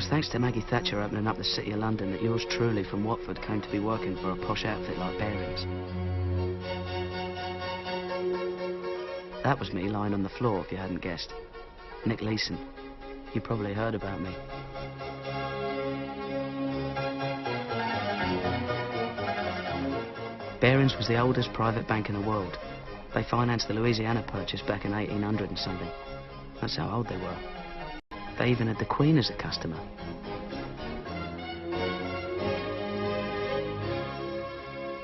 was thanks to Maggie Thatcher opening up the City of London that yours truly from Watford came to be working for a posh outfit like Bearings. That was me lying on the floor, if you hadn't guessed. Nick Leeson. You probably heard about me. Bearings was the oldest private bank in the world. They financed the Louisiana Purchase back in 1800 and something. That's how old they were. They even had the Queen as a customer.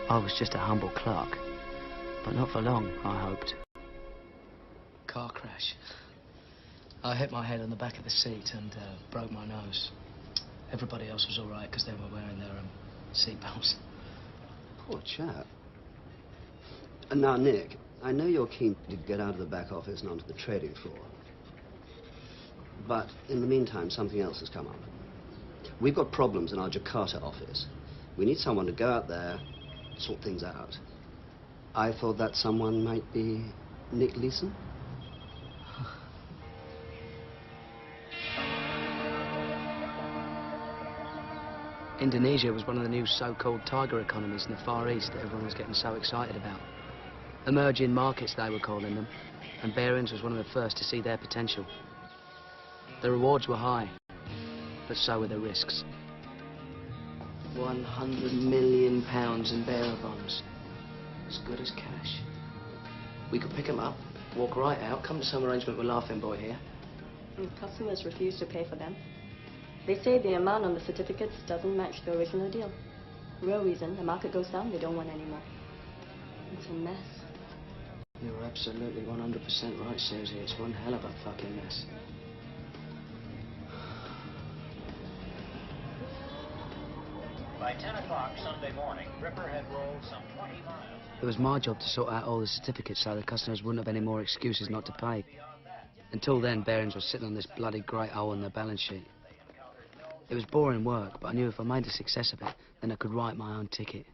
I was just a humble clerk, but not for long, I hoped. Car crash. I hit my head on the back of the seat and broke my nose. Everybody else was all right because they were wearing their seatbelts. Poor chap. And now, Nick, I know you're keen to get out of the back office and onto the trading floor. But in the meantime, something else has come up. We've got problems in our Jakarta office. We need someone to go out there, sort things out. I thought that someone might be Nick Leeson. Indonesia was one of the new so-called tiger economies in the Far East that everyone was getting so excited about. Emerging markets, they were calling them, and Bearings was one of the first to see their potential. The rewards were high, but so were the risks. £100 million in bearer bonds. As good as cash. We could pick them up, walk right out, come to some arrangement with Laughing Boy here. And customers refuse to pay for them. They say the amount on the certificates doesn't match the original deal. Real reason, the market goes down, they don't want any more. It's a mess. You're absolutely 100% right, Susie. It's one hell of a fucking mess. By 10 o'clock Sunday morning, Ripper had rolled some 20 miles. It was my job to sort out all the certificates so the customers wouldn't have any more excuses not to pay. Until then, Bearings was sitting on this bloody great hole in their balance sheet. It was boring work, but I knew if I made a success of it, then I could write my own ticket.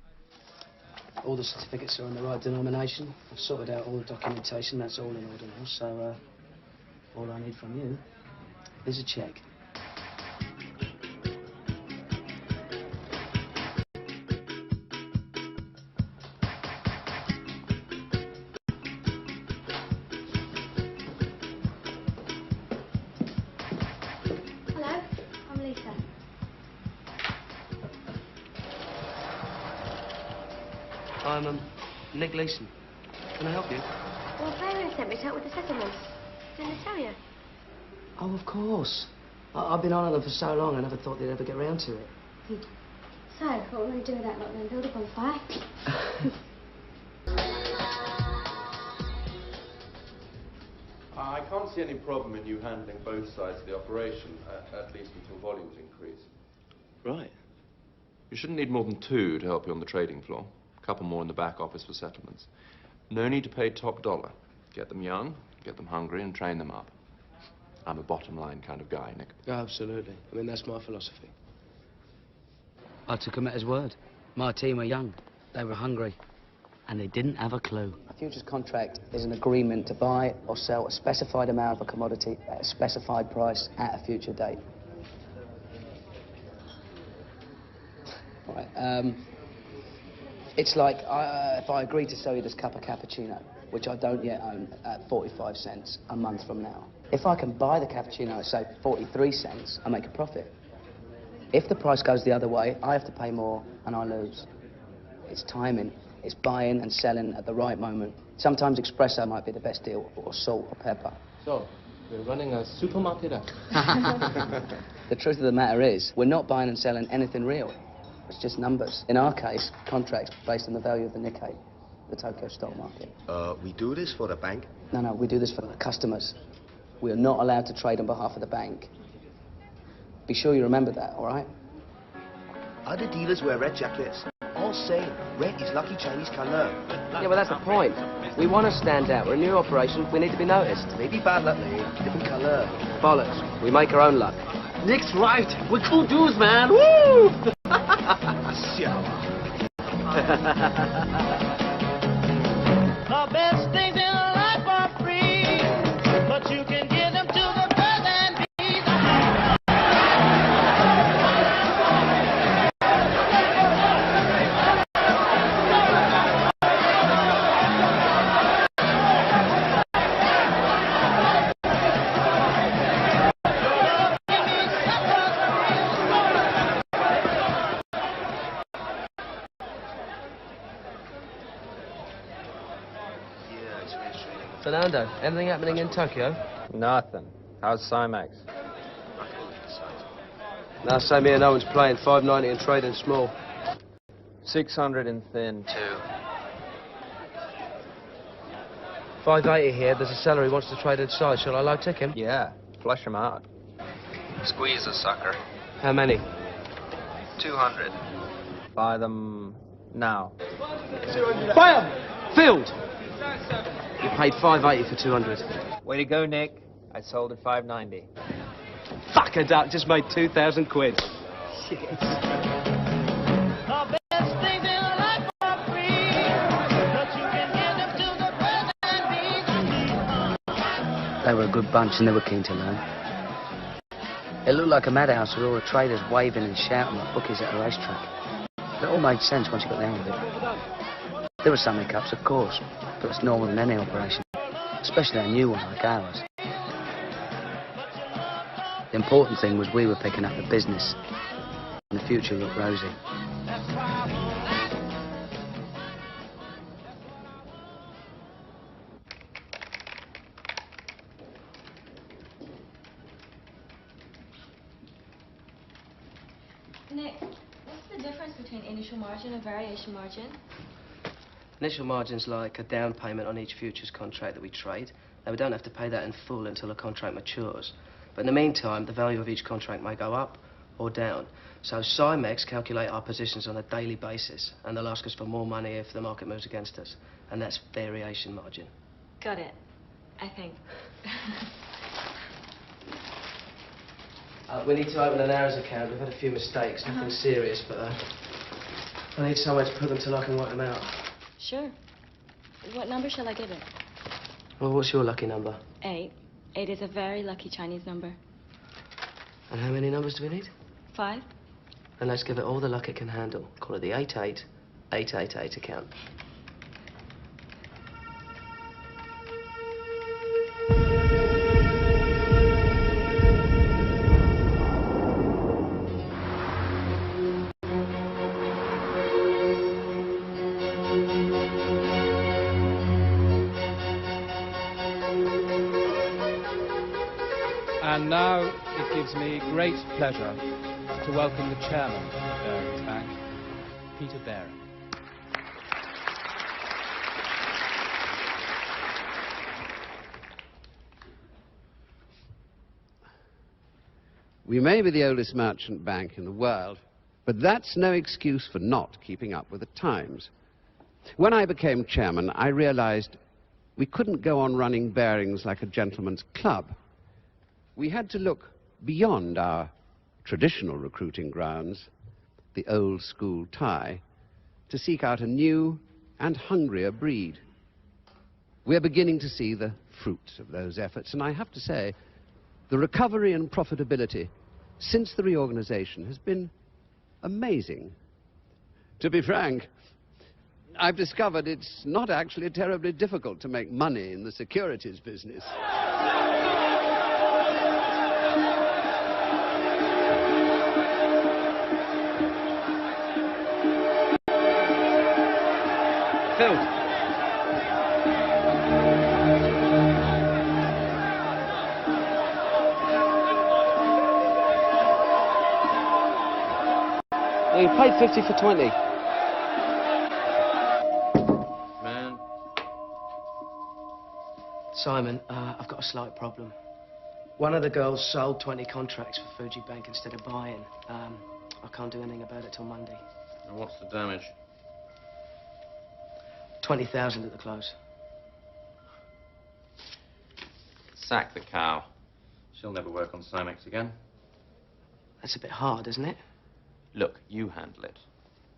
All the certificates are in the right denomination. I've sorted out all the documentation. That's all in order now. So, all I need from you is a cheque. Hello, I'm Lisa. I'm, Nick Leeson. Can I help you? Well, Bearings sent me to help with the settlements. Didn't they tell you? Oh, of course. I've been on them for so long, I never thought they'd ever get round to it. So, what are we going to do with that lot then? Build a bonfire? I can't see any problem in you handling both sides of the operation, at least until volumes increase. Right. You shouldn't need more than 2 to help you on the trading floor. A couple more in the back office for settlements. No need to pay top dollar. Get them young, get them hungry, and train them up. I'm a bottom line kind of guy, Nick. Absolutely. I mean, that's my philosophy. I took him at his word. My team were young, they were hungry, and they didn't have a clue. A futures contract is an agreement to buy or sell a specified amount of a commodity at a specified price at a future date. Right, it's like if I agree to sell you this cup of cappuccino, which I don't yet own, at 45 cents a month from now. If I can buy the cappuccino at, say, 43 cents, I make a profit. If the price goes the other way, I have to pay more and I lose. It's timing. It's buying and selling at the right moment. Sometimes espresso might be the best deal, or salt or pepper. So, we're running a supermarket up. The truth of the matter is, we're not buying and selling anything real. It's just numbers. In our case, contracts based on the value of the Nikkei, the Tokyo stock market. We do this for the bank? No, we do this for the customers. We are not allowed to trade on behalf of the bank. Be sure you remember that, all right? Other dealers wear red jackets. All same. Red is lucky Chinese color. Yeah, well, that's the point. We want to stand out. We're a new operation. We need to be noticed. Maybe bad luck, lady. Different color. Bollocks. We make our own luck. Nick's right. We're cool dudes, man. Woo! The best things in life are free, but you can give them to the birds and bees. Fernando, anything happening in Tokyo? Nothing. How's Cymex? No, same here, no one's playing. 590 and trading small. 600 in thin. 580 here, there's a seller who wants to trade inside. Shall I low tick him? Yeah, flush him out. Squeeze a sucker. How many? 200. Buy them now. Fire! Filled! You paid 580 for 200. Way to go, Nick. I sold at 590. Fuck a duck, just made 2,000 quid. Shit. They were a good bunch and they were keen to learn. It looked like a madhouse with all the traders waving and shouting like bookies at a racetrack. It all made sense once you got the hang of it. There were some hiccups, of course, but it's normal in any operation, especially a new one like ours. The important thing was we were picking up the business, and the future looked rosy. Nick, what's the difference between initial margin and variation margin? Initial margin's like a down payment on each futures contract that we trade. Now, we don't have to pay that in full until the contract matures. But in the meantime, the value of each contract may go up or down. So Cymex calculate our positions on a daily basis, and they'll ask us for more money if the market moves against us. And that's variation margin. Got it, I think. We need to open an hours account. We've had a few mistakes, nothing serious, but I need somewhere to put them till I can work them out. Sure. What number shall I give it? Well, what's your lucky number? 8. 8 is a very lucky Chinese number. And how many numbers do we need? 5. And let's give it all the luck it can handle. Call it the 88888 account. And now it gives me great pleasure to welcome the chairman of Barings Bank, Peter Baring. We may be the oldest merchant bank in the world, but that's no excuse for not keeping up with the times. When I became chairman, I realized we couldn't go on running Barings like a gentleman's club. We had to look beyond our traditional recruiting grounds, the old school tie, to seek out a new and hungrier breed. We're beginning to see the fruits of those efforts, and I have to say, the recovery in profitability since the reorganization has been amazing. To be frank, I've discovered it's not actually terribly difficult to make money in the securities business. Filled. Yeah, you paid 50 for 20. Man. Simon, I've got a slight problem. One of the girls sold 20 contracts for Fuji Bank instead of buying. I can't do anything about it till Monday. And what's the damage? 20,000 at the close. Sack the cow. She'll never work on Cymex again. That's a bit hard, isn't it? Look, you handle it.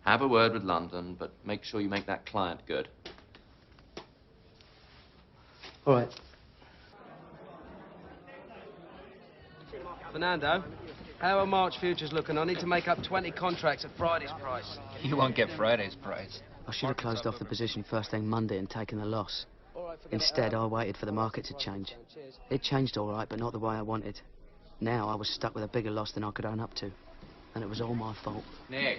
Have a word with London, but make sure you make that client good. All right. Fernando, how are March futures looking? I need to make up 20 contracts at Friday's price. You won't get Friday's price. I should have closed off the position first thing Monday and taken the loss. Instead, I waited for the market to change. It changed all right, but not the way I wanted. Now I was stuck with a bigger loss than I could own up to. And it was all my fault. Nick,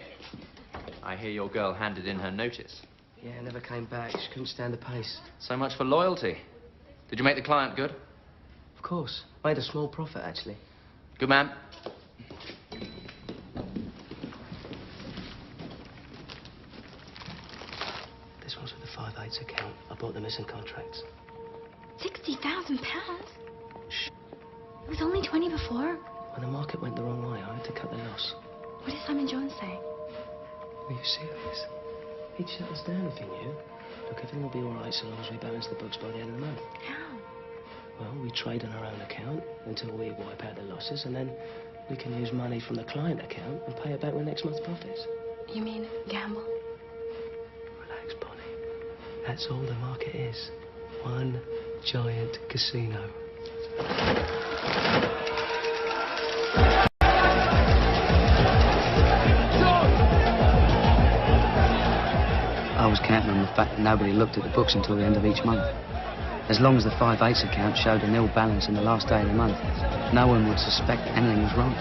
I hear your girl handed in her notice. Yeah, never came back. She couldn't stand the pace. So much for loyalty. Did you make the client good? Of course. Made a small profit, actually. Good man. This one's with the 5/8 account. I bought the missing contracts. £60,000? Shh. It was only 20 before. When the market went the wrong way, I had to cut the loss. What did Simon Jones say? Are you serious? He'd shut us down if he knew. Look, everything will be all right so long as we balance the books by the end of the month. How? Well, we trade on our own account until we wipe out the losses, and then we can use money from the client account and pay it back with next month's profits. You mean gamble? Relax, Bonnie. That's all the market is. One giant casino. I was counting on the fact that nobody looked at the books until the end of each month. As long as the 5/8 account showed a nil balance in the last day of the month, no one would suspect anything was wrong.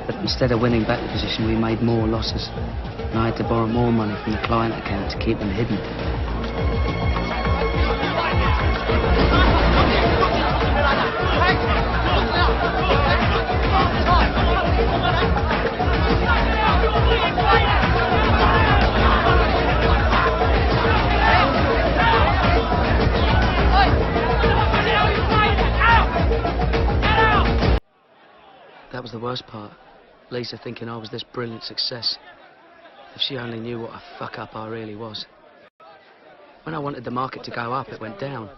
But instead of winning back the position, we made more losses. And I had to borrow more money from the client account to keep them hidden. That was the worst part. Lisa thinking I was this brilliant success. If she only knew what a fuck-up I really was. When I wanted the market to go up, it went down.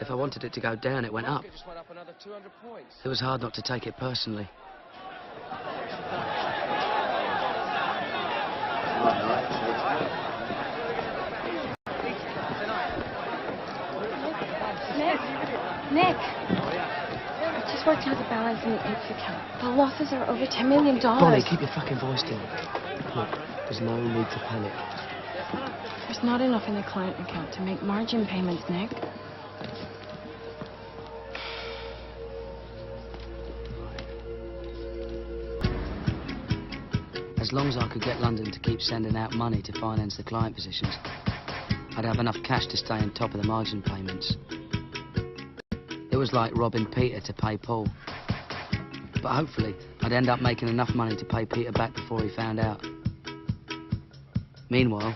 If I wanted it to go down, it went up. It was hard not to take it personally. Nick! I just worked out the balance in the 8th account. The losses are over $10 million. Bonnie, keep your fucking voice down. Look, there's no need to panic. There's not enough in the client account to make margin payments, Nick. As long as I could get London to keep sending out money to finance the client positions, I'd have enough cash to stay on top of the margin payments. It was like robbing Peter to pay Paul. But hopefully, I'd end up making enough money to pay Peter back before he found out. Meanwhile,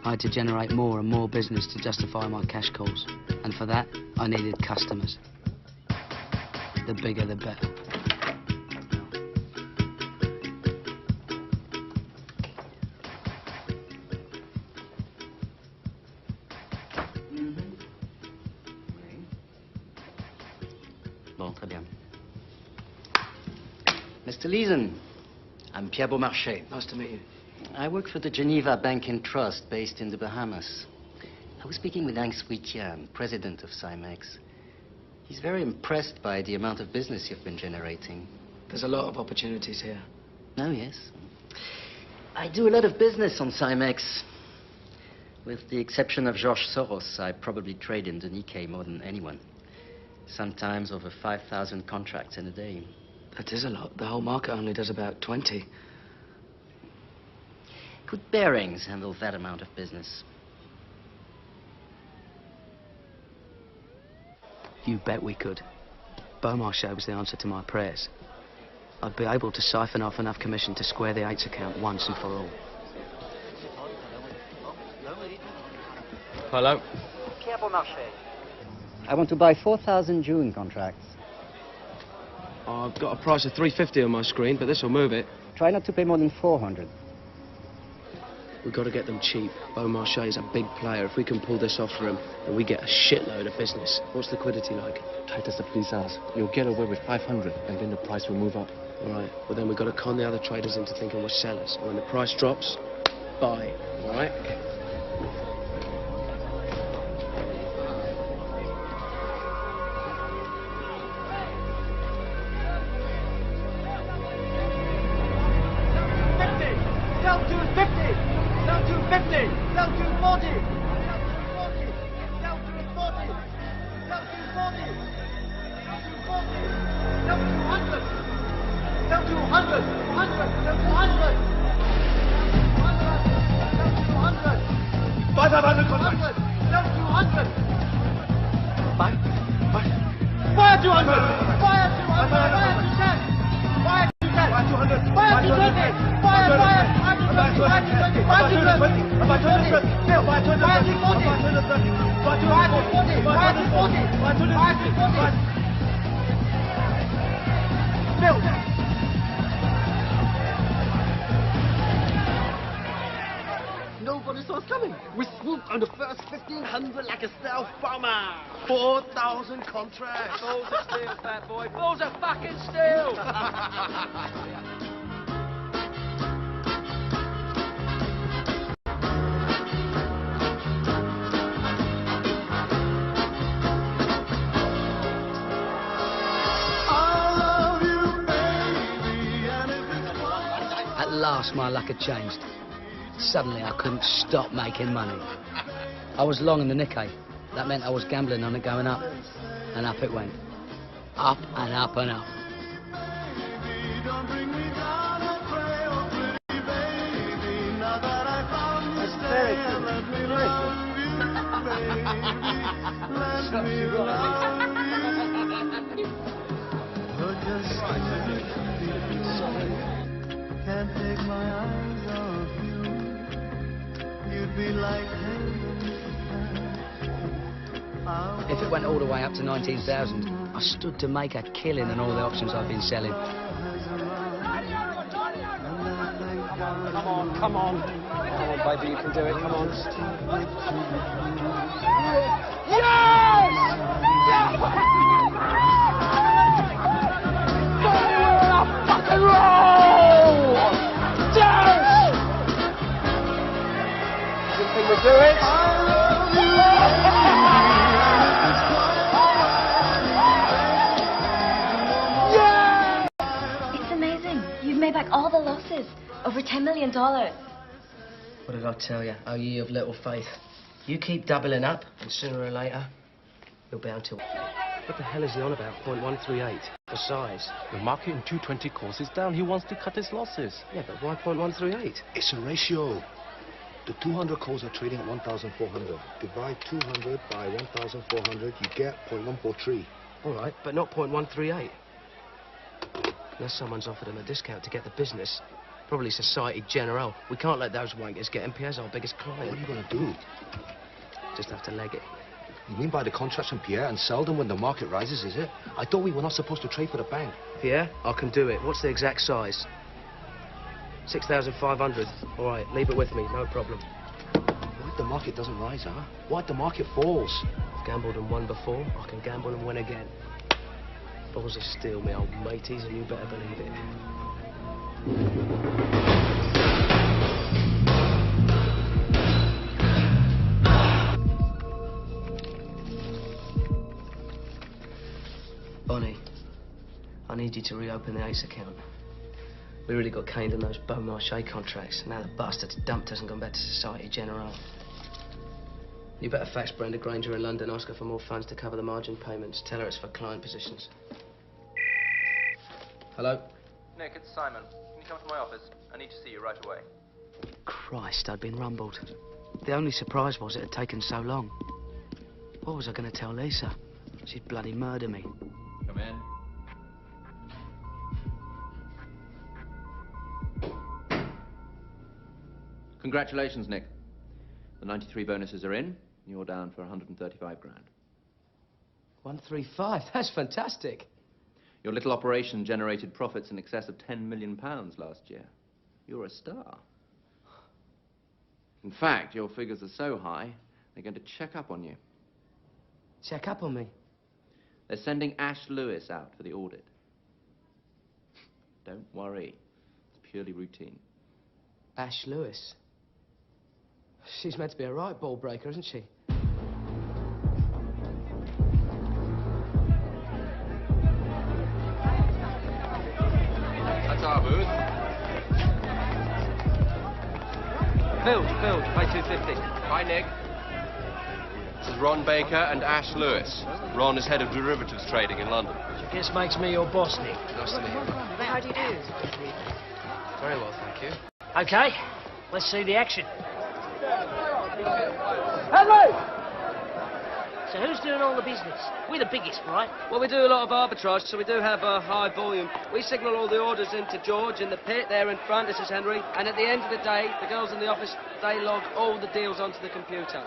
I had to generate more and more business to justify my cash calls. And for that, I needed customers. The bigger, the better. Bon, très bien. Mr. Leeson, I'm Pierre Beaumarchais. Nice to meet you. I work for the Geneva Bank and Trust based in the Bahamas. I was speaking with Hank Switian, president of Cymex. He's very impressed by the amount of business you've been generating. There's a lot of opportunities here. Oh, yes. I do a lot of business on Cymex. With the exception of George Soros, I probably trade in the Nikkei more than anyone. Sometimes over 5,000 contracts in a day. That is a lot. The whole market only does about 20. Could Bearings handle that amount of business? You bet we could. Beaumarchais was the answer to my prayers. I'd be able to siphon off enough commission to square the 8's account once and for all. Hello? Pierre Beaumarchais. I want to buy 4,000 June contracts. I've got a price of $350 on my screen, but this will move it. Try not to pay more than 400. We've got to get them cheap. Beaumarchais is a big player. If we can pull this off for him, then we get a shitload of business. What's liquidity like? Tight as the please ask. You'll get away with 500, and then the price will move up. All right. Well, then we've got to con the other traders into thinking we're sellers. And when the price drops, buy. All right? Down to 50! Down to 50! Down to 40! Down to 40! Down to 40! Down to 40! Down to 100! Down to 100! 100! Down to 100! Down to 100! 500 contracts! Down to 100! 500! 200. Fire 200. Fire 210. Fire 210. Fire 220. Fire 220. Fire 220. Fire 220. Fire 240. Fire 240. Fire 240. Fire 240. Bill. Nobody saw us coming. We swooped on the first 1,500 like a stealth bomber. 4,000 contracts. Balls of steel, fat boy. Balls of fucking steel. At last, my luck had changed. Suddenly, I couldn't stop making money. I was long in the Nikkei. That meant I was gambling on it going up. And up it went. Up and up and up. That's very good. Very Can't take my eyes off you. You'd be like If it went all the way up to 19,000, I stood to make a killing on all the options I've been selling. Come on, come on. Come on, baby, you can do it. Come on. Yes! Fucking roll! Yes! You think we'll do it? It's amazing. You've made back all the losses. Over $10 million. What did I tell you? Oh, ye of little faith. You keep doubling up, and sooner or later, you're bound to... What the hell is he on about? 0.138. Besides, The market in 220 calls is down. He wants to cut his losses. yeah, but why 0.138? It's a ratio. The 200 calls are trading at 1,400. Divide 200 by 1,400, you get 0.143. All right, but not 0.138. Unless someone's offered him a discount to get the business. Probably Societe Generale. We can't let those wankers get him. Pierre's our biggest client. What are you going to do? Just have to leg it. You mean buy the contracts from Pierre and sell them when the market rises, is it? I thought we were not supposed to trade for the bank. Pierre, I can do it. What's the exact size? 6,500. All right, leave it with me. No problem. What if the market doesn't rise, huh? What if the market falls? I've gambled and won before. I can gamble and win again. Balls of steel, me old mateys, and you better believe it. Bonnie, I need you to reopen the Ace account. We really got caned on those Bon Marché contracts. Now the bastards dumped us and gone back to Societe Generale. You better fax Brenda Granger in London, ask her for more funds to cover the margin payments. Tell her it's for client positions. Hello? Nick, it's Simon. Can you come to my office? I need to see you right away. Christ, I'd been rumbled. The only surprise was it had taken so long. What was I going to tell Lisa? She'd bloody murder me. Come in. Congratulations, Nick. The 93 bonuses are in. You're down for 135 grand. 135? That's fantastic. Your little operation generated profits in excess of £10 million last year. You're a star. In fact, your figures are so high, they're going to check up on you. Check up on me? They're sending Ash Lewis out for the audit. Don't worry. It's purely routine. Ash Lewis? She's meant to be a right ball breaker, isn't she? That's our booth. Filled, pay 250. Hi, Nick. This is Ron Baker and Ash Lewis. Ron is head of derivatives trading in London. Which I guess makes me your boss, Nick. Nice to meet you. How do you do? Very well, thank you. Okay, let's see the action. Henry! So who's doing all the business? We're the biggest, right? Well, we do a lot of arbitrage, so we do have a high volume. We signal all the orders into George in the pit there in front. This is Henry. And at the end of the day, the girls in the office, they log all the deals onto the computer.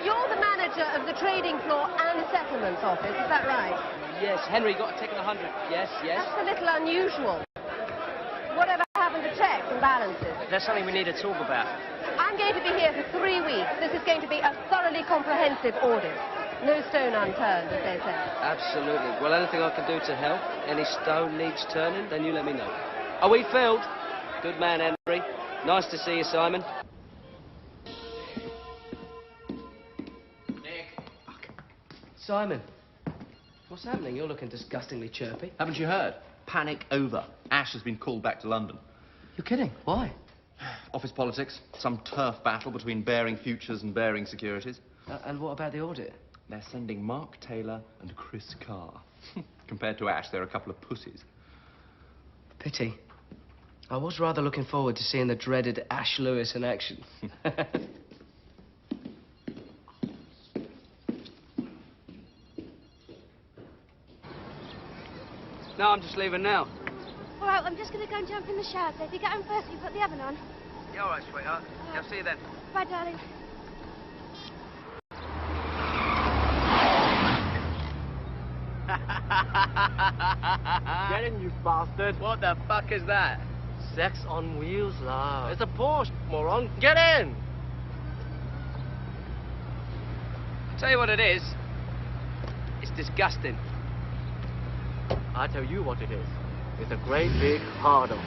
You're the manager of the trading floor and settlements office, is that right? Yes, Henry, got a tick of 100. Yes, yes. That's a little unusual. Whatever happened to checks and balances? That's something we need to talk about. I'm going to be here for 3 weeks. This is going to be a thoroughly comprehensive audit. No stone unturned, as they say. Absolutely. Well, anything I can do to help, any stone needs turning, then you let me know. Are we filled? Good man, Henry. Nice to see you, Simon. Simon, what's happening? You're looking disgustingly chirpy. Haven't you heard? Panic over. Ash has been called back to London. You're kidding? Why? Office politics, some turf battle between Baring Futures and Baring Securities. And what about the audit? They're sending Mark Taylor and Chris Carr. Compared to Ash, they're a couple of pussies. Pity. I was rather looking forward to seeing the dreaded Ash Lewis in action. No, I'm just leaving now. All right, I'm just going to go and jump in the shower, so if you get home first, you put the oven on. Yeah, all right, sweetheart. I'll see you then. Bye, darling. Get in, you bastard. What the fuck is that? Sex on wheels, love. It's a Porsche, moron. Get in! Tell you what it is. It's disgusting. I tell you what it is. It's a great big hard-on.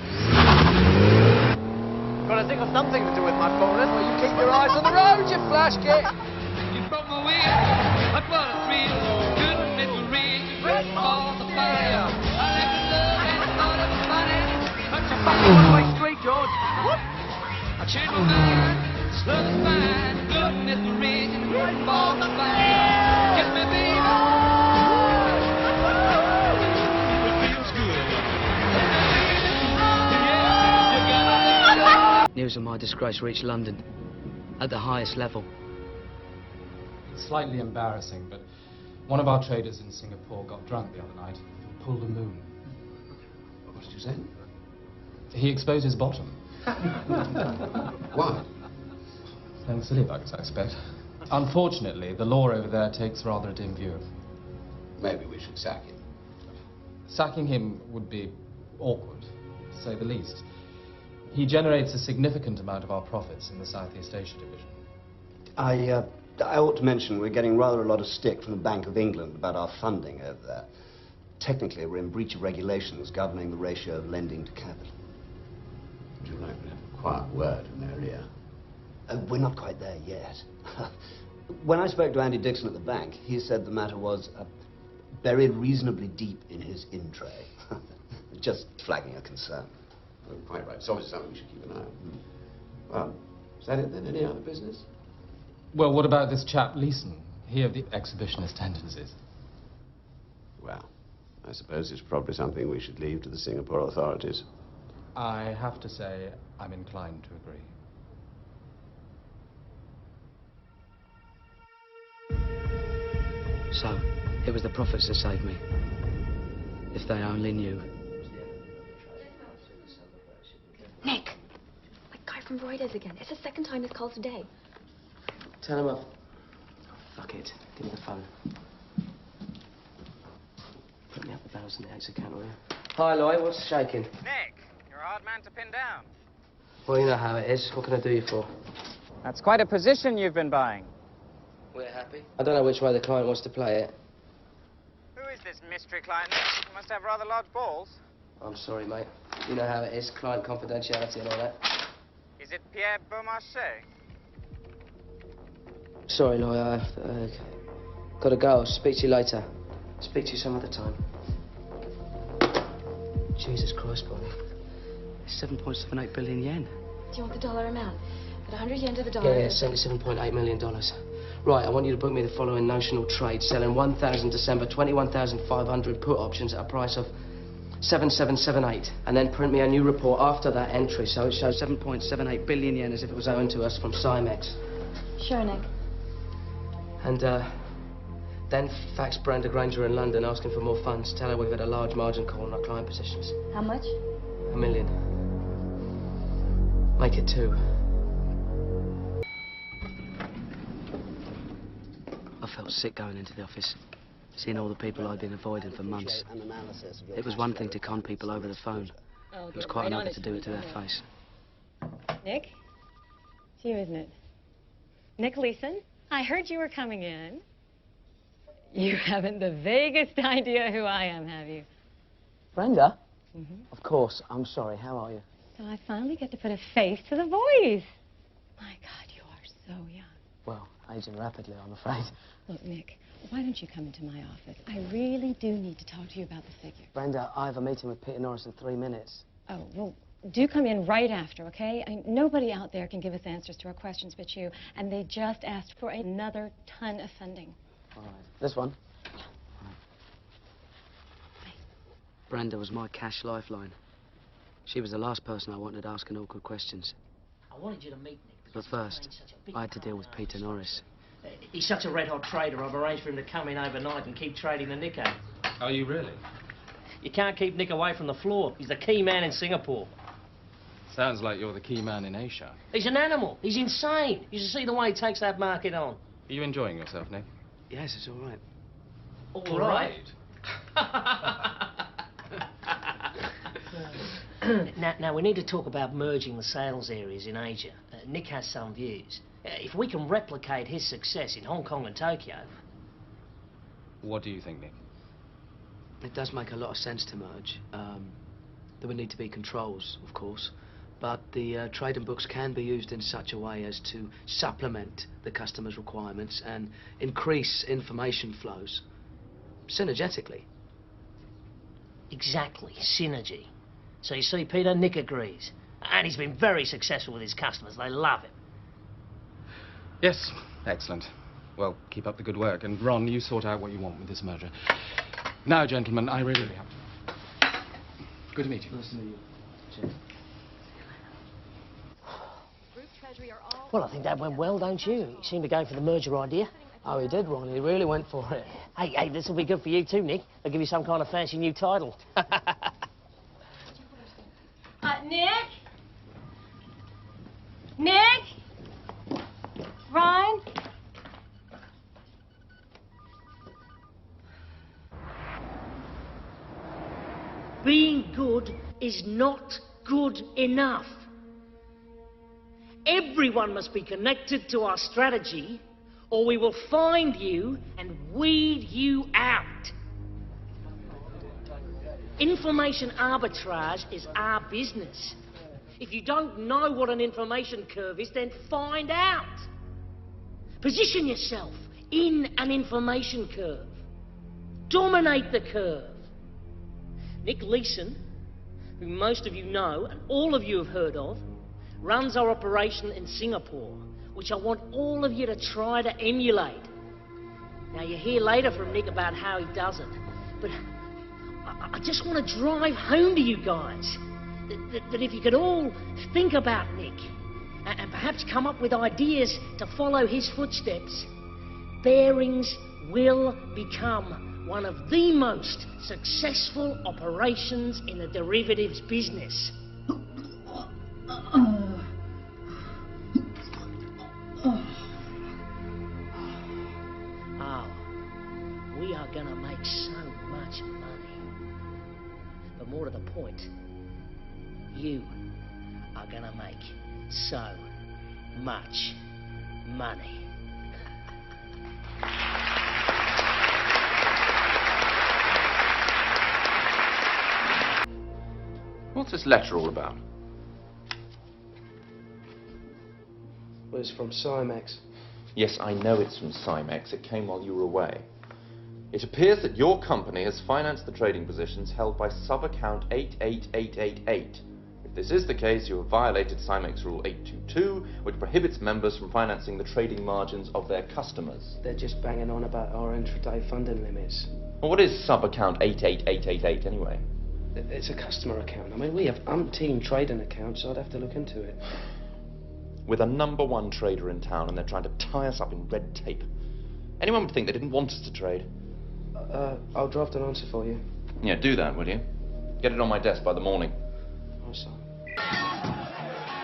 Gotta think of something to do with my bonus. Well, you keep your eyes on the road, you flash kid. You broke my wheel, but what a thrill. Couldn't miss the ring, red for the fire. I never loved and thought it was funny. But you fucking one-way street, George. What? I changed my mind, slow the spine. Couldn't miss the ring, red for the fire. Kiss me, baby. News of my disgrace reached London, at the highest level. It's slightly embarrassing, but one of our traders in Singapore got drunk the other night and pulled a moon. What did you say? He exposed his bottom. Why? Playing silly buggers, I expect. Unfortunately, the law over there takes rather a dim view of. Maybe we should sack him. Sacking him would be awkward, to say the least. He generates a significant amount of our profits in the Southeast Asia division. I ought to mention we're getting rather a lot of stick from the Bank of England about our funding over there. Technically, we're in breach of regulations governing the ratio of lending to capital. Would you like to have a quiet word in their ear? We're not quite there yet. When I spoke to Andy Dixon at the bank, he said the matter was buried reasonably deep in his in-tray. Just flagging a concern. Oh, quite right. It's obviously something we should keep an eye on. Well, is that it then? Any other business? Well, what about this chap, Leeson? He of the exhibitionist tendencies. Well, I suppose it's probably something we should leave to the Singapore authorities. I have to say, I'm inclined to agree. So, it was the profits that saved me. If they only knew. Nick! That guy from Reuters again. It's the second time he's called today. Tell him off. Oh, fuck it. Give me the phone. Put me up the balance in the X account, will you? Hi, Lloyd. What's shaking? Nick, you're a hard man to pin down. Well, you know how it is. What can I do you for? That's quite a position you've been buying. We're happy. I don't know which way the client wants to play it. Who is this mystery client, Nick? You must have rather large balls. I'm sorry, mate. You know how it is. Client confidentiality and all that. Is it Pierre Beaumarchais? Sorry, Lloyd. I've got to go. I'll speak to you later. Speak to you some other time. Jesus Christ, Bonnie. It's 7.78 billion yen. Do you want the dollar amount? At 100 yen to the dollar. Yeah, $77.8 million. Right, I want you to book me the following notional trade, selling 1,000 December, 21,500 put options at a price of 7778, and then print me a new report after that entry, so it shows 7.78 billion yen as if it was owing to us from Cymex. Sure, Nick. And Then fax Brenda Granger in London asking for more funds. Tell her we've had a large margin call on our client positions. How much? $1 million. Make it 2. I felt sick going into the office, seeing all the people I'd been avoiding for months. It was one thing to con people over the phone. It was quite another to do it to their face. Nick? It's you, isn't it? Nick Leeson, I heard you were coming in. You haven't the vaguest idea who I am, have you? Brenda? Mm-hmm. Of course. I'm sorry. How are you? So I finally get to put a face to the voice. My God, you are so young. Well, aging rapidly, I'm afraid. Look, Nick, why don't you come into my office? I really do need to talk to you about the figure. Brenda, I have a meeting with Peter Norris in 3 minutes. Oh, well, do come in right after, okay? Nobody out there can give us answers to our questions but you, and they just asked for another ton of funding. All right. This one? Brenda was my cash lifeline. She was the last person I wanted asking awkward questions. I wanted you to meet Nick. But first, I had to deal with Peter Norris. He's such a red-hot trader, I've arranged for him to come in overnight and keep trading the Nico. Are you really? You can't keep Nick away from the floor. He's the key man in Singapore. Sounds like you're the key man in Asia. He's an animal. He's insane. You should see the way he takes that market on. Are you enjoying yourself, Nick? Yes, it's all right. All right. Now, we need to talk about merging the sales areas in Asia. Nick has some views. If we can replicate his success in Hong Kong and Tokyo... What do you think, Nick? It does make a lot of sense to merge. There would need to be controls, of course, but the trading books can be used in such a way as to supplement the customer's requirements and increase information flows synergetically. Exactly, synergy. So you see, Peter, Nick agrees. And he's been very successful with his customers. They love him. Yes, excellent. Well, keep up the good work. And Ron, you sort out what you want with this merger. Now, gentlemen, I really have to. Good to meet you. Nice to meet you. Cheers. Well, I think that went well, don't you? You seem to go for the merger idea. Oh, he did, Ron. He really went for it. Hey, this will be good for you too, Nick. They'll give you some kind of fancy new title. Nick? Nick? Ron? Being good is not good enough. Everyone must be connected to our strategy, or we will find you and weed you out. Information arbitrage is our business. If you don't know what an information curve is, then find out. Position yourself in an information curve. Dominate the curve. Nick Leeson, who most of you know and all of you have heard of, runs our operation in Singapore, which I want all of you to try to emulate. Now, you'll hear later from Nick about how he does it, but I just want to drive home to you guys that if you could all think about Nick and perhaps come up with ideas to follow his footsteps, Bearings will become one of the most successful operations in the derivatives business. Oh, we are going to make so much money. But more to the point, you are going to make so much money. What's this letter all about? Well, it's from Cymex. Yes, I know it's from Cymex. It came while you were away. It appears that your company has financed the trading positions held by sub-account 88888. If this is the case, you have violated Cymex Rule 822, which prohibits members from financing the trading margins of their customers. They're just banging on about our intraday funding limits. Well, what is sub-account 88888 anyway? It's a customer account. I mean, we have umpteen trading accounts, so I'd have to look into it. With a #1 trader in town, and they're trying to tie us up in red tape. Anyone would think they didn't want us to trade. I'll draft an answer for you. Yeah, do that, will you? Get it on my desk by the morning. Oh, sir.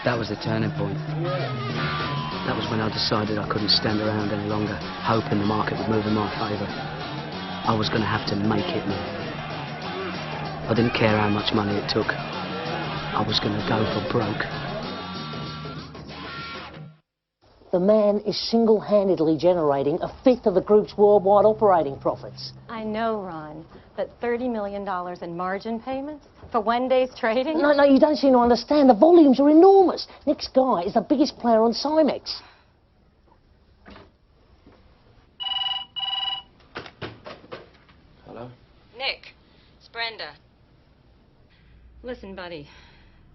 That was the turning point. That was when I decided I couldn't stand around any longer, hoping the market would move in my favour. I was going to have to make it move. I didn't care how much money it took. I was going to go for broke. The man is single-handedly generating a fifth of the group's worldwide operating profits. I know, Ron, but $30 million in margin payments for one day's trading? No, you don't seem to understand. The volumes are enormous. Nick's guy is the biggest player on Cymex. Hello? Nick, it's Brenda. Listen, buddy,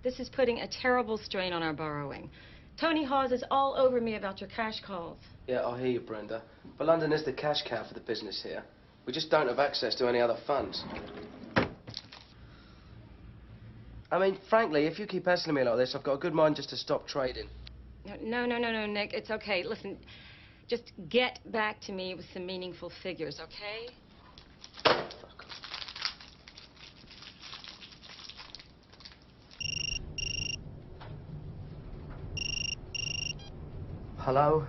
this is putting a terrible strain on our borrowing. Tony Hawes is all over me about your cash calls. Yeah, I hear you, Brenda. But London is the cash cow for the business here. We just don't have access to any other funds. I mean, frankly, if you keep pestering me like this, I've got a good mind just to stop trading. No, Nick, it's okay. Listen, just get back to me with some meaningful figures, okay? Hello?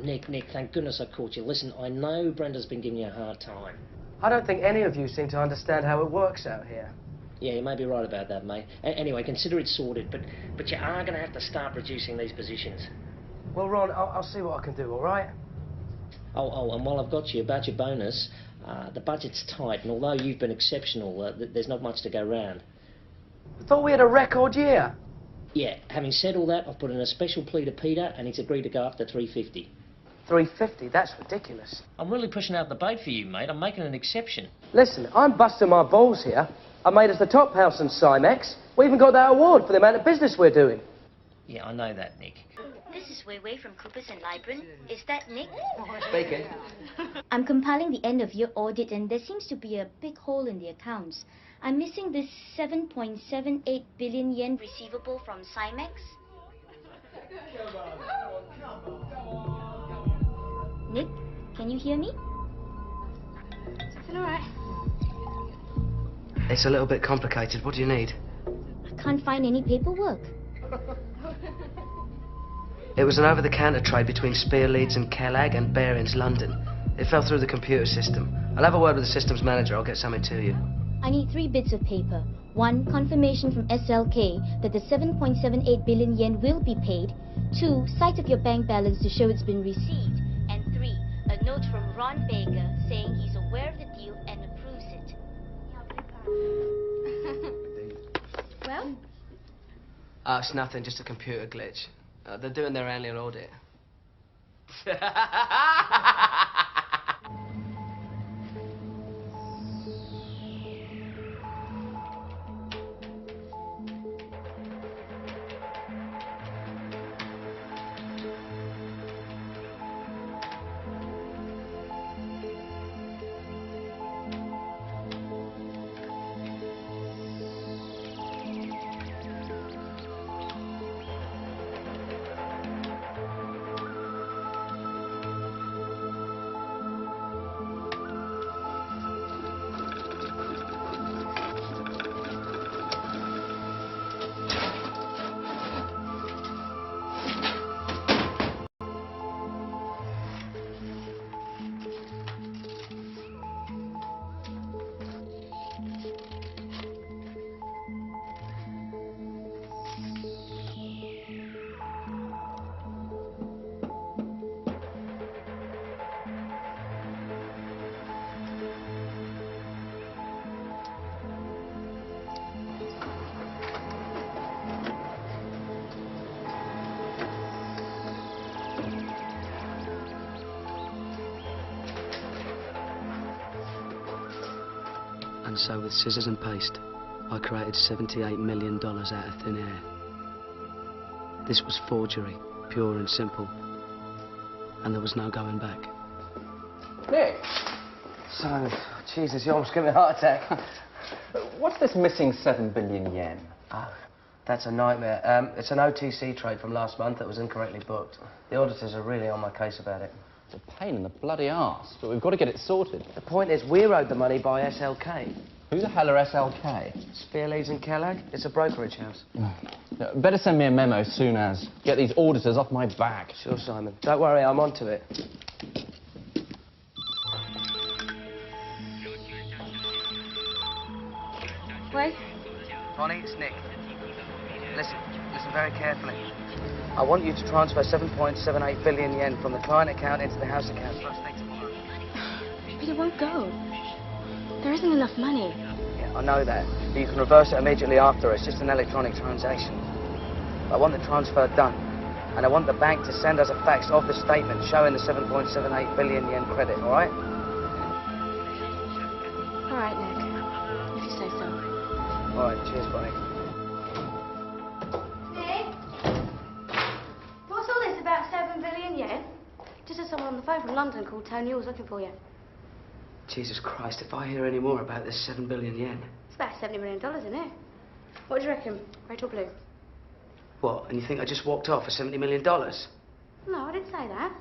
Nick, thank goodness I caught you. Listen, I know Brenda's been giving you a hard time. I don't think any of you seem to understand how it works out here. Yeah, you may be right about that, mate. Anyway, consider it sorted, but you are going to have to start reducing these positions. Well, Ron, I'll see what I can do, all right? Oh, and while I've got you, about your bonus, the budget's tight, and although you've been exceptional, there's not much to go round. I thought we had a record year. Yeah, having said all that, I've put in a special plea to Peter, and he's agreed to go up to 350. 350? That's ridiculous. I'm really pushing out the boat for you, mate. I'm making an exception. Listen, I'm busting my balls here. I made us the top house in Cymex. We even got that award for the amount of business we're doing. Yeah, I know that, Nick. This is Wei Wei from Coopers & Lybrand. Is that Nick? Speaking. I'm compiling the end-of-year audit, and there seems to be a big hole in the accounts. I'm missing this 7.78 billion yen receivable from Cymex. Nick, can you hear me? Is everything all right? It's a little bit complicated. What do you need? I can't find any paperwork. It was an over-the-counter trade between Spear Leeds and Kellag and Barings London. It fell through the computer system. I'll have a word with the systems manager. I'll get something to you. I need 3 bits of paper. 1, confirmation from SLK that the 7.78 billion yen will be paid. 2, sight of your bank balance to show it's been received. And 3, a note from Ron Baker saying he's aware of the deal and approves it. Well? It's nothing, just a computer glitch. They're doing their annual audit. And so with scissors and paste, I created $78 million out of thin air. This was forgery, pure and simple. And there was no going back. Nick! So, Jesus, you almost gave me a heart attack. What's this missing 7 billion yen? Oh, that's a nightmare. It's an OTC trade from last month that was incorrectly booked. The auditors are really on my case about it. It's a pain in the bloody arse, but we've got to get it sorted. The point is, we're owed the money by SLK. Who the hell are SLK? Spearleaves and Kellogg. It's a brokerage house. No, better send me a memo soon as. Get these auditors off my back. Sure, Simon. Don't worry, I'm onto it. Wait. Bonnie, it's Nick. Listen very carefully. I want you to transfer 7.78 billion yen from the client account into the house account first thing tomorrow. But it won't go. There isn't enough money. Yeah, I know that. But you can reverse it immediately after. It's just an electronic transaction. I want the transfer done. And I want the bank to send us a fax of the statement showing the 7.78 billion yen credit, all right? All right, Nick. If you say so. All right, cheers, Bonnie. Nick? What's all this about 7 billion yen? Just had someone on the phone from London called Tony was looking for you. Jesus Christ, if I hear any more about this 7 billion yen... It's about $70 million, isn't it? What do you reckon? Red or blue? What, and you think I just walked off for $70 million? No, I didn't say that.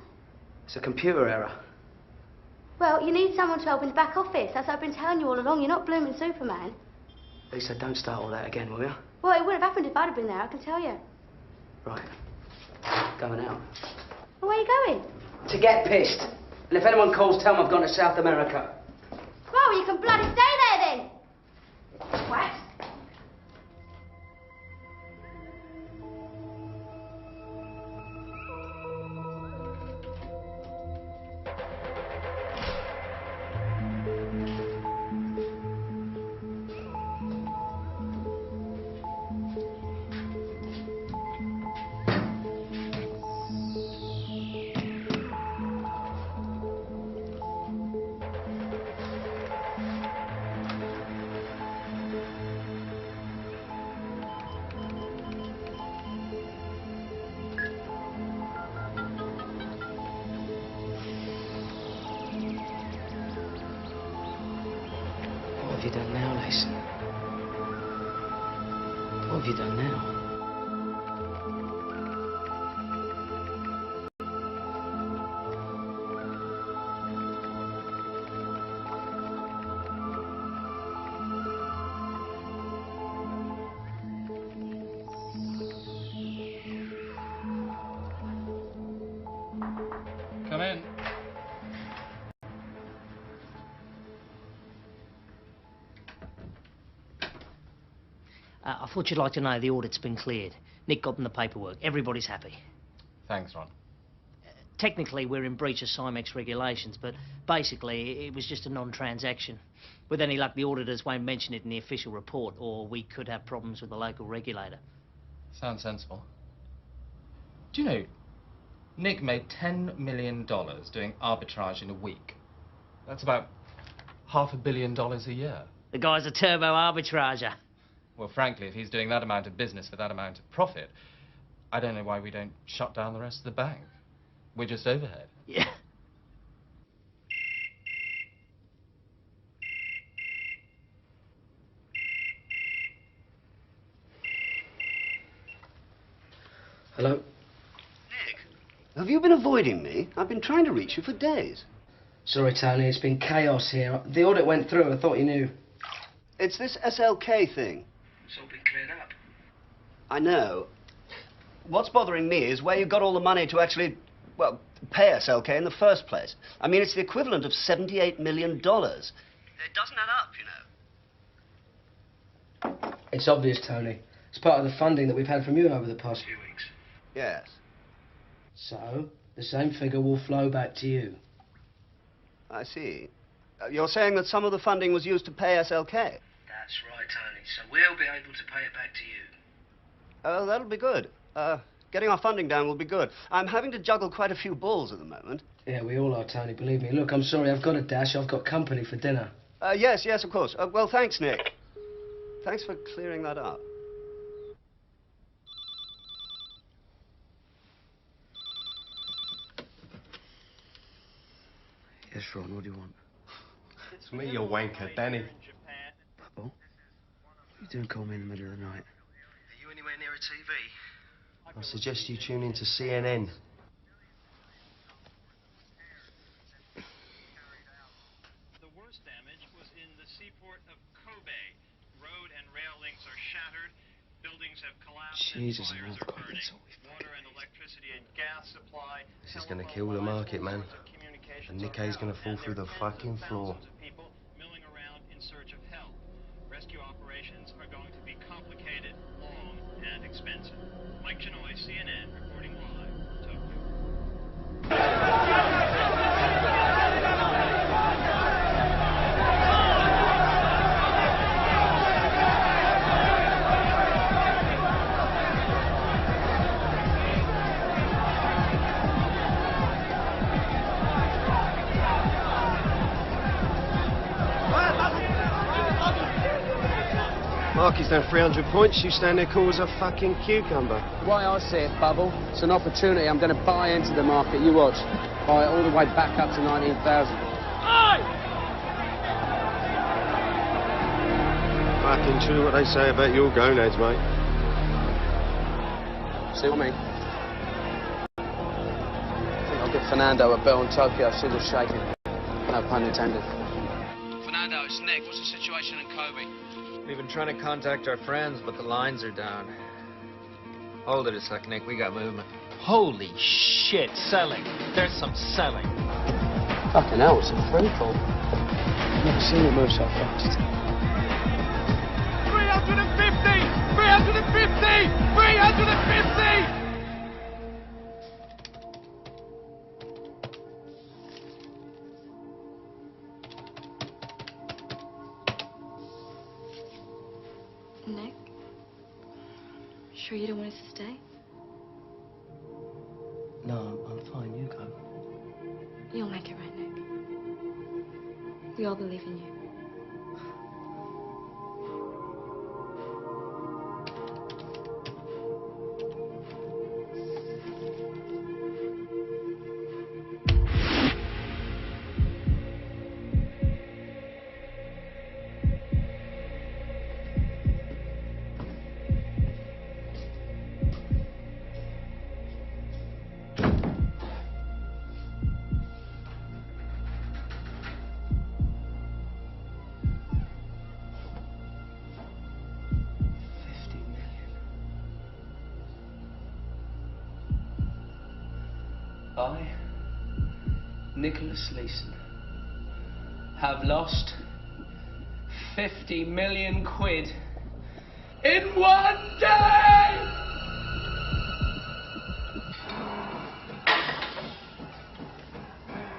It's a computer error. Well, you need someone to help in the back office. That's what I've been telling you all along. You're not blooming Superman. Lisa, don't start all that again, will you? Well, it wouldn't have happened if I'd have been there, I can tell you. Right. Going out. Well, where are you going? To get pissed. And if anyone calls, tell them I've gone to South America. Well, you can bloody stay there then. What? What have you done now, Lisa? What have you done now? Come in. I thought you'd like to know the audit's been cleared. Nick got them the paperwork. Everybody's happy. Thanks, Ron. Technically, we're in breach of Cymex regulations, but basically, it was just a non-transaction. With any luck, the auditors won't mention it in the official report, or we could have problems with the local regulator. Sounds sensible. Do you know, Nick made $10 million doing arbitrage in a week. That's about $500 million a year. The guy's a turbo arbitrager. Well, frankly, if he's doing that amount of business for that amount of profit, I don't know why we don't shut down the rest of the bank. We're just overhead. Yeah. Hello? Nick, have you been avoiding me? I've been trying to reach you for days. Sorry, Tony, it's been chaos here. The audit went through. I thought you knew. It's this SLK thing. It's all been cleared up. I know. What's bothering me is where you got all the money to actually, well, pay SLK in the first place. I mean, it's the equivalent of $78 million. It doesn't add up, you know. It's obvious, Tony. It's part of the funding that we've had from you over the past few weeks. Yes. So, the same figure will flow back to you. I see. You're saying that some of the funding was used to pay SLK? That's right, Tony. So we'll be able to pay it back to you. Oh, that'll be good. Getting our funding down will be good. I'm having to juggle quite a few balls at the moment. Yeah, we all are, Tony, believe me. Look, I'm sorry, I've got a dash. I've got company for dinner. Yes, of course. Well, thanks, Nick. Thanks for clearing that up. Yes, Ron, what do you want? It's me, you wanker, Danny. Bubble? What are you doing calling me in the middle of the night? Are you anywhere near a TV? I suggest you tune in to CNN. Jesus, this is going to kill the market, man. And Nikkei's going to fall through the fucking floor. Rescue operations are going to be complicated, long, and expensive. Mike Chinoy, CNN, reporting live, Tokyo. Marky's down 300 points, you stand there cool as a fucking cucumber. The way I see it, Bubble, it's an opportunity. I'm going to buy into the market. You watch. Buy it all the way back up to 19,000. Fucking true what they say about your gonads, mate. See what I mean? I think I'll give Fernando a bell in Tokyo, see what's shaking. No pun intended. Fernando, it's Nick. What's the situation in Kobe? We've been trying to contact our friends, but the lines are down. Hold it a sec, Nick. We got movement. Holy shit, selling. There's some selling. Fucking hell, it's a free fall. I've never seen it move so fast. 350! 350! 350! Nick? Sure you don't want us to stay? No, I'm fine. You go. You'll make it right, Nick. We all believe in you. I, Nicholas Leeson, have lost 50 million quid in one day!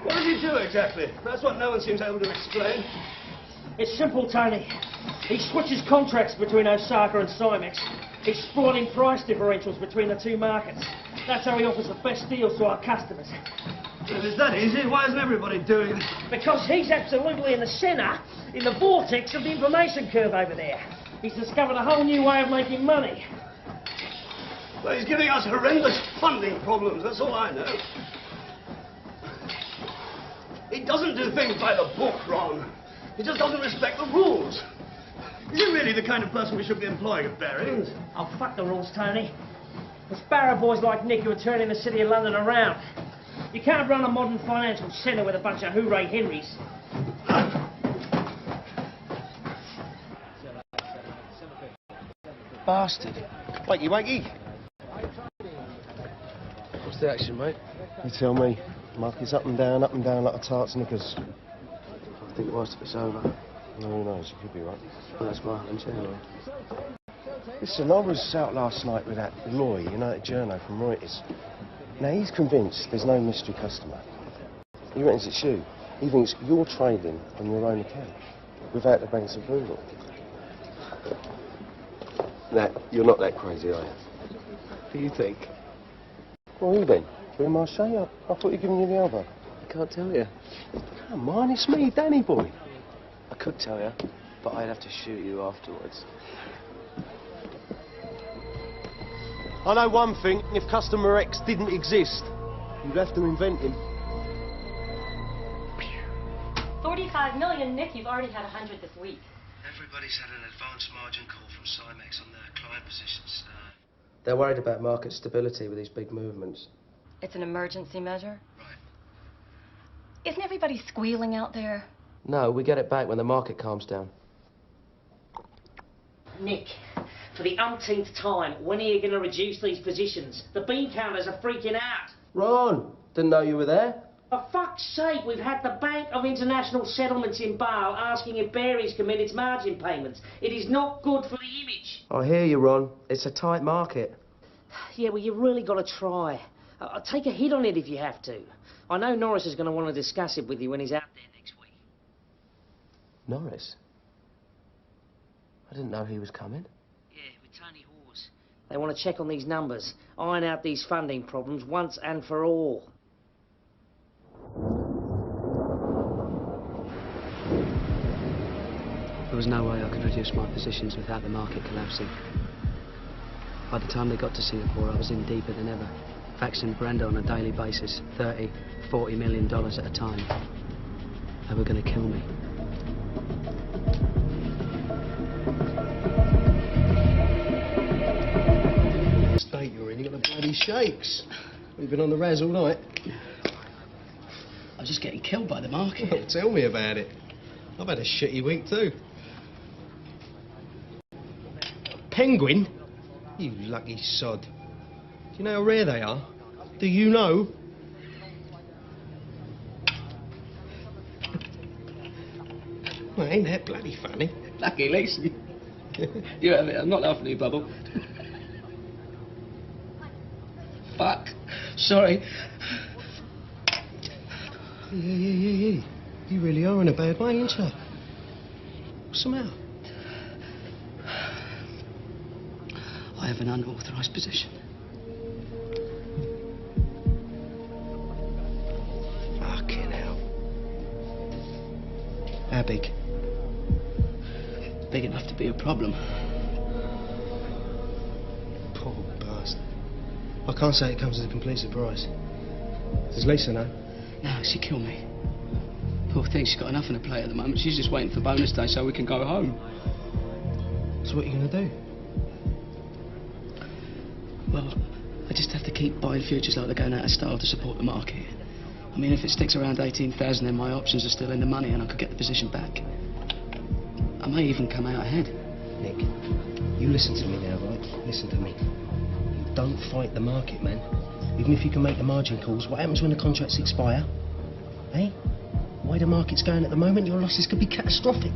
What did he do exactly? That's what no one seems able to explain. It's simple, Tony. He switches contracts between Osaka and Cymex. He's exploiting price differentials between the two markets. That's how he offers the best deals to our customers. If it's that easy, why isn't everybody doing it? Because he's absolutely in the centre, in the vortex of the information curve over there. He's discovered a whole new way of making money. Well, he's giving us horrendous funding problems, that's all I know. He doesn't do things by the book, Ron. He just doesn't respect the rules. Is he really the kind of person we should be employing at Barings? Oh, fuck the rules, Tony. It's barrow boys like Nick who are turning the city of London around. You can't run a modern financial centre with a bunch of hooray Henrys. Bastard. Wakey, wakey. What's the action, mate? You tell me. Marky's up and down like a tart's knickers. I think whilst it's over. No, who knows? You could be right. Well, that's right, I'm sure. Listen, I was out last night with that Loy, you know, that journo from Reuters. Now, he's convinced there's no mystery customer. He reckons it's you. He thinks you're trading on your own account, without the bank's approval. Now, you're not that crazy, are you? What do you think? Well, you then? You're Marche? I thought you were giving you the elbow. I can't tell you. Come on, it's me, Danny boy. I could tell you, but I'd have to shoot you afterwards. I know one thing, if Customer X didn't exist, you'd have to invent him. 45 million, Nick. You've already had 100 this week. Everybody's had an advance margin call from Cymex on their client positions. They're worried about market stability with these big movements. It's an emergency measure? Right. Isn't everybody squealing out there? No, we get it back when the market calms down. Nick, for the umpteenth time, when are you going to reduce these positions? The bean counters are freaking out. Ron, didn't know you were there. For fuck's sake, we've had the Bank of International Settlements in Bale asking if Barry's commit its margin payments. It is not good for the image. I hear you, Ron. It's a tight market. Yeah, well, you really got to try. I'll take a hit on it if you have to. I know Norris is going to want to discuss it with you when he's out there next week. Norris? I didn't know he was coming. Yeah, with Tony Hawes. They want to check on these numbers, iron out these funding problems once and for all. There was no way I could reduce my positions without the market collapsing. By the time they got to Singapore, I was in deeper than ever, faxing Brenda on a daily basis, $30, $40 million at a time. They were going to kill me. State you're in, you got the bloody shakes. We've been on the res all night. I was just getting killed by the market. Well, tell me about it. I've had a shitty week too. Penguin? You lucky sod. Do you know how rare they are? Do you know? Well, ain't that bloody funny? Lucky Lacey. You have it. I'm not laughing at you, Bubble. Fuck. Sorry. Yeah. You really are in a bad way, ain't you? What's the matter? I have an unauthorised position. Fucking hell. How big? Big enough to be a problem. Poor bastard. I can't say it comes as a complete surprise. Does Lisa know? No, she'd kill me. Poor thing, she's got enough on her plate at the moment. She's just waiting for bonus day so we can go home. So what are you going to do? Well, I just have to keep buying futures like they're going out of style to support the market. I mean, if it sticks around 18,000, then my options are still in the money and I could get the position back. I may even come out ahead. Nick, you listen to me now, right? Listen to me. You don't fight the market, man. Even if you can make the margin calls, what happens when the contracts expire? Eh? The way the market's going at the moment, your losses could be catastrophic.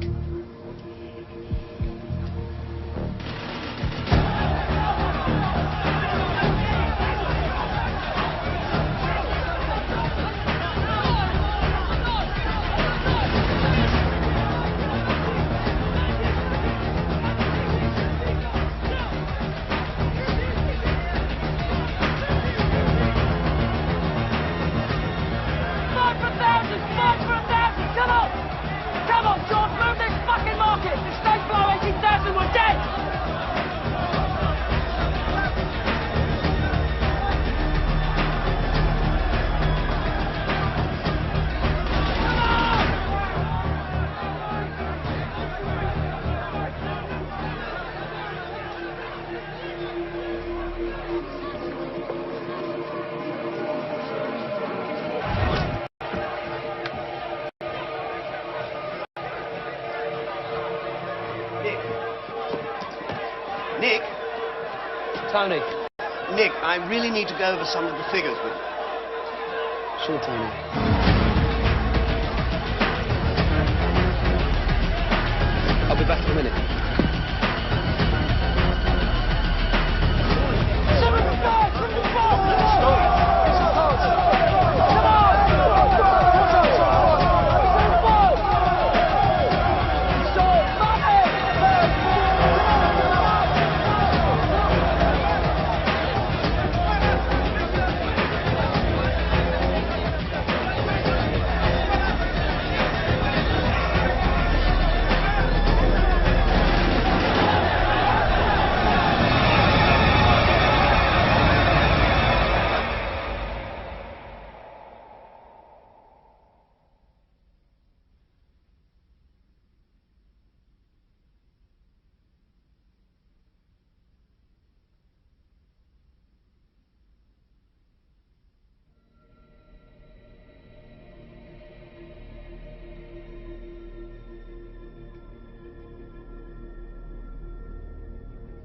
Nick? Tony. Nick, I really need to go over some of the figures with you. Sure, Tony. I'll be back in a minute.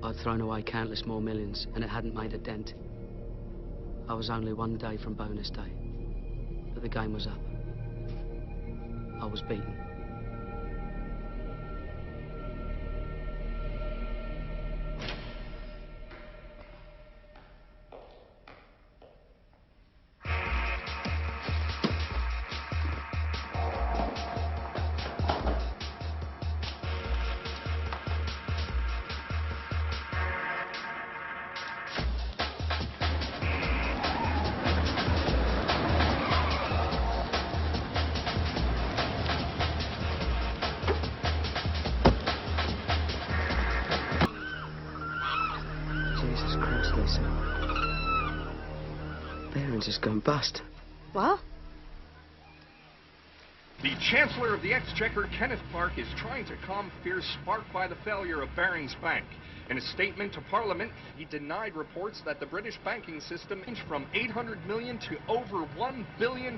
I'd thrown away countless more millions, and it hadn't made a dent. I was only one day from bonus day. But the game was up. I was beaten. Barron's has gone bust. What? The Chancellor of the Exchequer, Kenneth Clark, is trying to calm fears sparked by the failure of Barings Bank. In a statement to Parliament, he denied reports that the British banking system inched from 800 million to over £1 billion.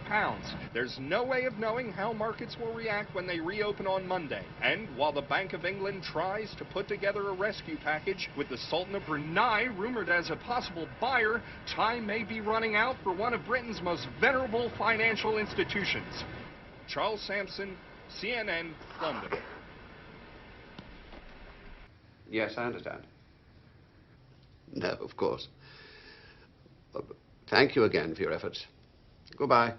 There's no way of knowing how markets will react when they reopen on Monday. And while the Bank of England tries to put together a rescue package with the Sultan of Brunei rumored as a possible buyer, time may be running out for one of Britain's most venerable financial institutions. Charles Sampson, CNN, London. Yes, I understand. No, of course. Thank you again for your efforts. Goodbye.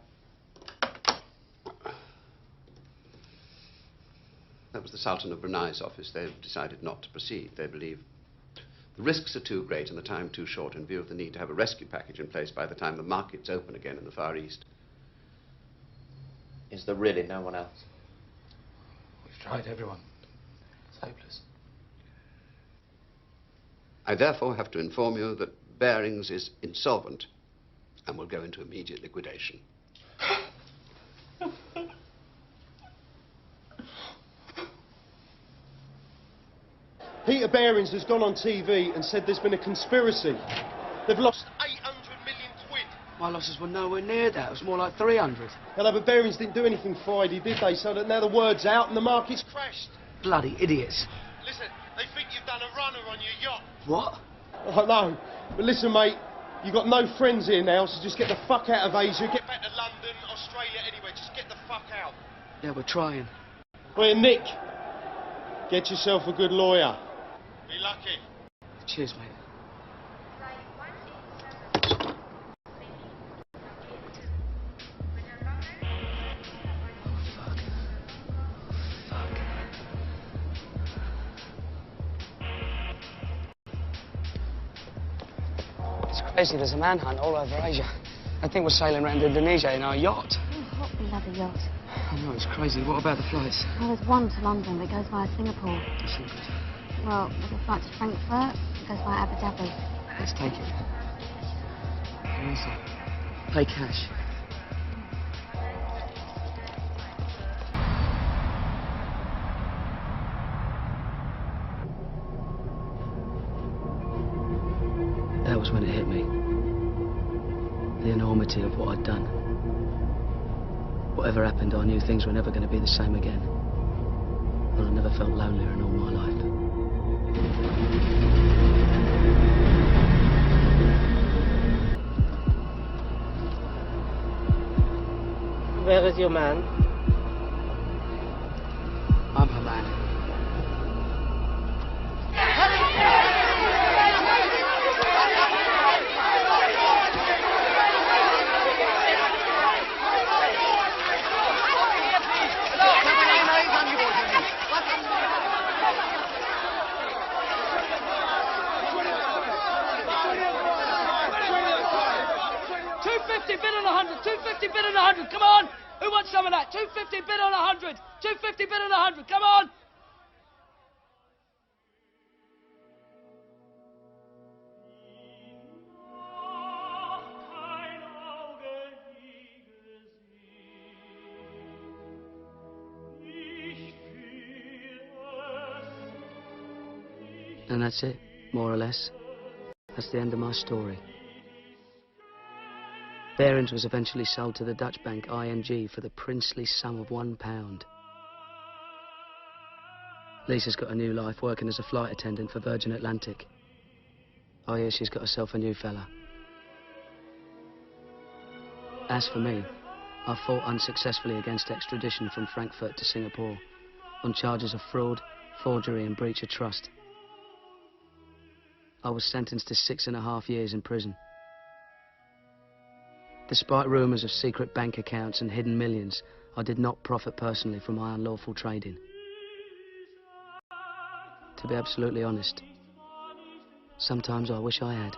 That was the Sultan of Brunei's office. They've decided not to proceed. They believe the risks are too great and the time too short in view of the need to have a rescue package in place by the time the markets open again in the Far East. Is there really no one else? We've tried everyone. It's hopeless. I therefore have to inform you that Barings is insolvent and will go into immediate liquidation. Peter Barings has gone on TV and said there's been a conspiracy. They've lost 800 million quid. My losses were nowhere near that. It was more like 300. Hello, but Barings didn't do anything Friday, did they? So that now the word's out and the market's crashed. Bloody idiots. Listen, they think you've done a runner on your yacht. What? I know. But listen, mate, you've got no friends here now, so just get the fuck out of Asia. Get back to London, Australia, anywhere. Just get the fuck out. Yeah, we're trying. Well, Nick, get yourself a good lawyer. Be lucky. Cheers, mate. Crazy, there's a manhunt all over Asia. I think we're sailing around Indonesia in our yacht. Oh, what bloody yacht? I know, it's crazy. What about the flights? Well, there's one to London that goes via Singapore. That's not good. Well, there's a flight to Frankfurt that goes via Abu Dhabi. Let's take it. Pay cash. That was when it hit me. The enormity of what I'd done. Whatever happened, I knew things were never going to be the same again. And I never felt lonelier in all my life. Where is your man? I'm her man. Bid on 100, 250 bid on 100, come on! Who wants some of that? 250 bid on 100, 250 bid on 100, come on! And that's it, more or less. That's the end of my story. Barings was eventually sold to the Dutch bank ING for the princely sum of £1. Lisa's got a new life working as a flight attendant for Virgin Atlantic. I hear she's got herself a new fella. As for me, I fought unsuccessfully against extradition from Frankfurt to Singapore on charges of fraud, forgery and breach of trust. I was sentenced to 6.5 years in prison. Despite rumours of secret bank accounts and hidden millions, I did not profit personally from my unlawful trading. To be absolutely honest, sometimes I wish I had.